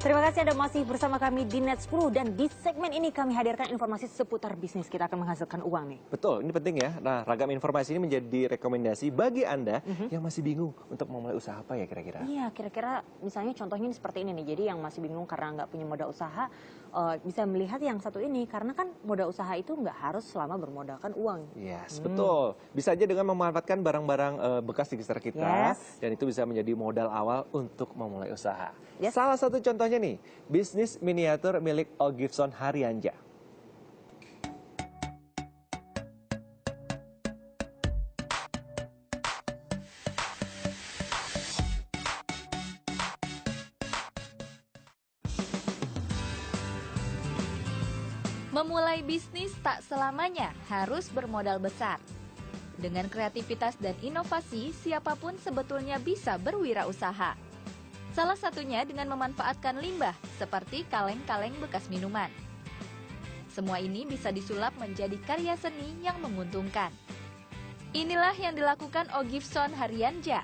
Terima kasih Anda masih bersama kami di Net 10 dan di segmen ini kami hadirkan informasi seputar bisnis. Kita akan menghasilkan uang nih. Betul, ini penting ya. Nah, ragam informasi ini menjadi rekomendasi bagi Anda yang masih bingung untuk memulai usaha apa ya kira-kira? Iya, kira-kira misalnya contohnya seperti ini nih. Jadi yang masih bingung karena nggak punya modal usaha, bisa melihat yang satu ini. Karena kan modal usaha itu nggak harus selama bermodalkan uang. Yes, betul. Bisa aja dengan memanfaatkan barang-barang bekas di sekitar kita. Yes. Dan itu bisa menjadi modal awal untuk memulai usaha. Yes. Salah satu contohnya nih, bisnis miniatur milik Ogifson Haryanja. Memulai bisnis tak selamanya harus bermodal besar. Dengan kreativitas dan inovasi, siapapun sebetulnya bisa berwirausaha. Salah satunya dengan memanfaatkan limbah, seperti kaleng-kaleng bekas minuman. Semua ini bisa disulap menjadi karya seni yang menguntungkan. Inilah yang dilakukan Ogifson Haryanja.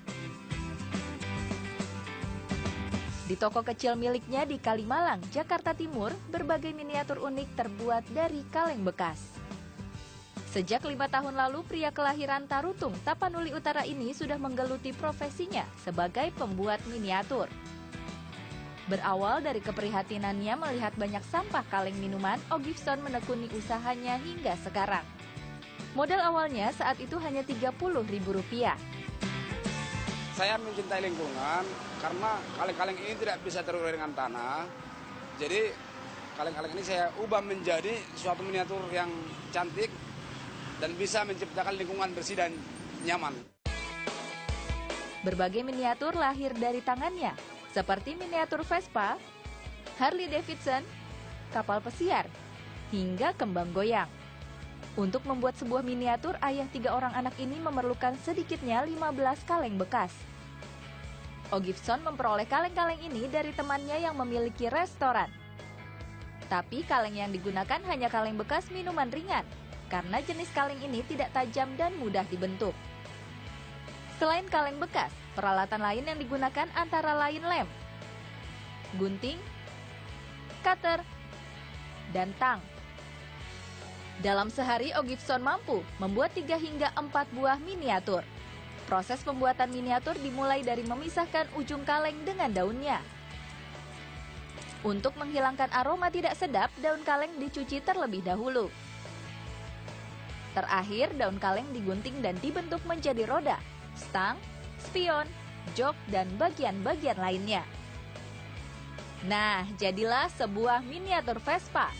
Di toko kecil miliknya di Kalimalang, Jakarta Timur, berbagai miniatur unik terbuat dari kaleng bekas. Sejak 5 tahun lalu, pria kelahiran Tarutung, Tapanuli Utara ini sudah menggeluti profesinya sebagai pembuat miniatur. Berawal dari keprihatinannya melihat banyak sampah kaleng minuman, Ogifson menekuni usahanya hingga sekarang. Modal awalnya saat itu hanya Rp30.000. Saya mencintai lingkungan karena kaleng-kaleng ini tidak bisa terurai dengan tanah. Jadi kaleng-kaleng ini saya ubah menjadi suatu miniatur yang cantik dan bisa menciptakan lingkungan bersih dan nyaman. Berbagai miniatur lahir dari tangannya, seperti miniatur Vespa, Harley Davidson, kapal pesiar, hingga kembang goyang. Untuk membuat sebuah miniatur, ayah 3 orang anak ini memerlukan sedikitnya 15 kaleng bekas. Ogifson memperoleh kaleng-kaleng ini dari temannya yang memiliki restoran. Tapi kaleng yang digunakan hanya kaleng bekas minuman ringan, karena jenis kaleng ini tidak tajam dan mudah dibentuk. Selain kaleng bekas, peralatan lain yang digunakan antara lain lem, gunting, cutter, dan tang. Dalam sehari, Ogifson mampu membuat 3 hingga 4 buah miniatur. Proses pembuatan miniatur dimulai dari memisahkan ujung kaleng dengan daunnya. Untuk menghilangkan aroma tidak sedap, daun kaleng dicuci terlebih dahulu. Terakhir, daun kaleng digunting dan dibentuk menjadi roda, stang, spion, jok, dan bagian-bagian lainnya. Nah, jadilah sebuah miniatur Vespa.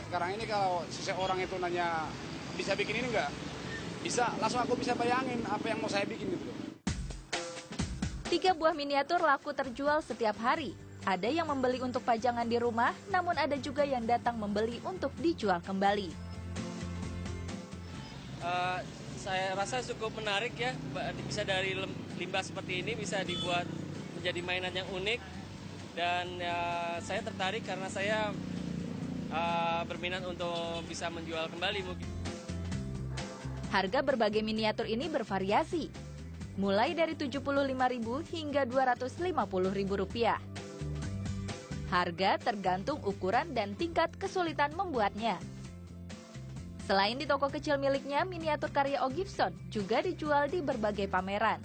Sekarang ini kalau seseorang itu nanya, bisa bikin ini nggak? Bisa, langsung aku bisa bayangin apa yang mau saya bikin gitu. 3 buah miniatur laku terjual setiap hari. Ada yang membeli untuk pajangan di rumah, namun ada juga yang datang membeli untuk dijual kembali. Saya rasa cukup menarik ya, bisa dari limbah seperti ini bisa dibuat menjadi mainan yang unik. Dan saya tertarik karena saya berminat untuk bisa menjual kembali mungkin. Harga berbagai miniatur ini bervariasi, mulai dari Rp75.000 hingga Rp250.000. Harga tergantung ukuran dan tingkat kesulitan membuatnya. Selain di toko kecil miliknya, miniatur karya Ogifson juga dijual di berbagai pameran.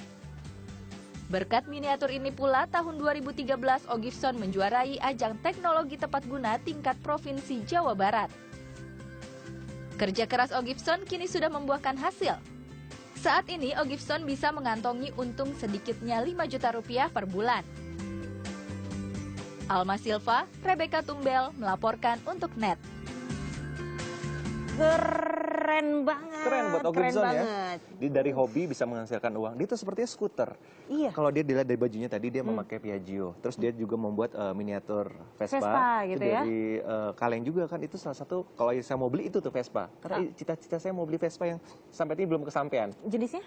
Berkat miniatur ini pula, tahun 2013 Ogifson menjuarai ajang teknologi tepat guna tingkat Provinsi Jawa Barat. Kerja keras Ogifson kini sudah membuahkan hasil. Saat ini Ogifson bisa mengantongi untung sedikitnya Rp5 juta per bulan. Alma Silva, Rebecca Tumbel melaporkan untuk Net. Keren banget. Keren buat Ogifson ya. Banget. Dia dari hobi bisa menghasilkan uang. Dia itu sepertinya skuter. Iya. Kalau dia dilihat dari bajunya tadi dia memakai Piaggio. Terus dia juga membuat miniatur Vespa gitu itu ya. dari kaleng juga kan. Itu salah satu kalau saya mau beli itu tuh Vespa. Karena cita-cita saya mau beli Vespa yang sampai ini belum kesampaian. Jenisnya?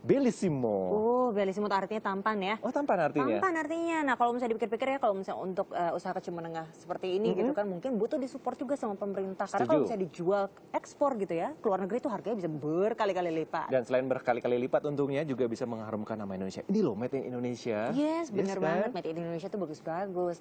Bellissimo. Oh, bellissimo itu artinya tampan ya. Oh, tampan artinya? Tampan artinya. Nah, kalau misalnya dipikir-pikir ya, kalau misalnya untuk usaha kecil menengah seperti ini gitu kan, mungkin butuh disupport juga sama pemerintah. Karena kalau Setuju. misalnya dijual ekspor gitu ya, ke luar negeri itu harganya bisa berkali-kali lipat. Dan selain berkali-kali lipat untungnya juga bisa mengharumkan nama Indonesia. Ini loh, made in Indonesia. Yes, bener kan? banget. Made in Indonesia tuh bagus-bagus.